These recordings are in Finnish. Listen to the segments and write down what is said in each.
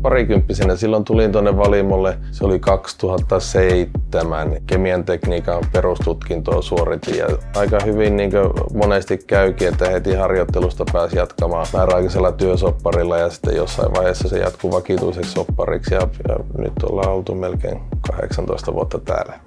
Parikymppisenä silloin tulin tuonne Valimolle. Se oli 2007. Kemian tekniikan perustutkintoa suoritin ja aika hyvin monesti käykin, että heti harjoittelusta pääsi jatkamaan määräaikaisella työsopparilla ja sitten jossain vaiheessa se jatkui vakituiseksi soppariksi ja nyt ollaan oltu melkein 18 vuotta täällä.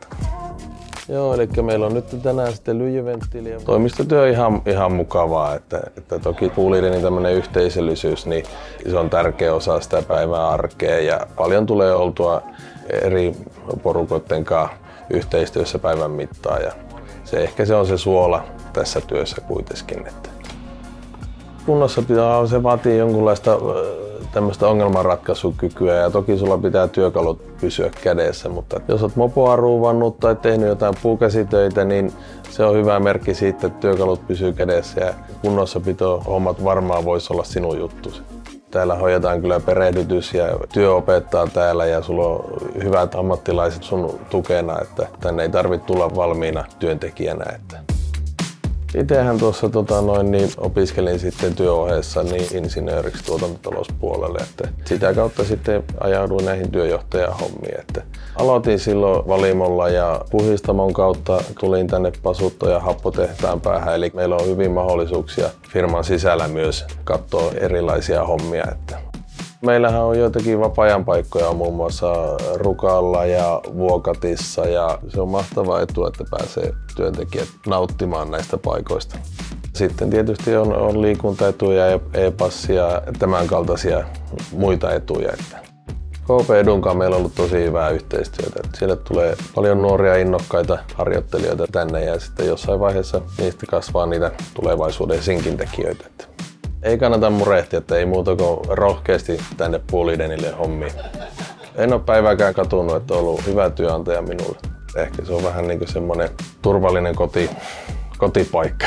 Joo, eli meillä on nyt tänään sitten lyijyventtiili. Toimistotyö on ihan mukavaa, että toki Poolideni tämmöinen yhteisöllisyys, niin se on tärkeä osa sitä päivän arkea ja paljon tulee oltua eri porukoiden kanssa yhteistyössä päivän mittaan ja se on se suola tässä työssä kuitenkin. Kunnossapito se vaatii jonkunlaista tämmöistä ongelmanratkaisukykyä ja toki sulla pitää työkalut pysyä kädessä, mutta jos olet mopoa ruuvannut tai tehnyt jotain puukäsitöitä, niin se on hyvä merkki siitä, että työkalut pysyy kädessä ja kunnossapito-hommat varmaan voisi olla sinun juttusi. Täällä hoidetaan kyllä perehdytys ja työ opettaa täällä ja sulla on hyvät ammattilaiset sun tukena, että tänne ei tarvitse tulla valmiina työntekijänä. Itsehän tuossa opiskelin sitten työohjeessa insinööriksi tuotantotalouspuolelle, että sitä kautta sitten ajauduin näihin työjohtajahommiin. Aloitin silloin Valimolla ja puhistamon kautta tulin tänne Pasutto- ja Happotehtaan päähän, eli meillä on hyvin mahdollisuuksia firman sisällä myös katsoa erilaisia hommia. Meillähän on joitakin vapaa-ajan paikkoja muun muassa Rukalla ja Vuokatissa ja se on mahtava etu, että pääsee työntekijät nauttimaan näistä paikoista. Sitten tietysti on liikuntaetuja ja e-passia ja tämän kaltaisia muita etuja. KP Edunkaan meillä on ollut tosi hyvää yhteistyötä. Siellä tulee paljon nuoria innokkaita harjoittelijoita tänne ja sitten jossain vaiheessa niistä kasvaa niitä tulevaisuuden sinkintekijöitä. Ei kannata murehtia, että ei muuta kuin rohkeasti tänne Poolidenille hommiin. En ole päivääkään katunut, että on ollut hyvä työnantaja minulle. Ehkä se on vähän niin kuin semmoinen turvallinen kotipaikka.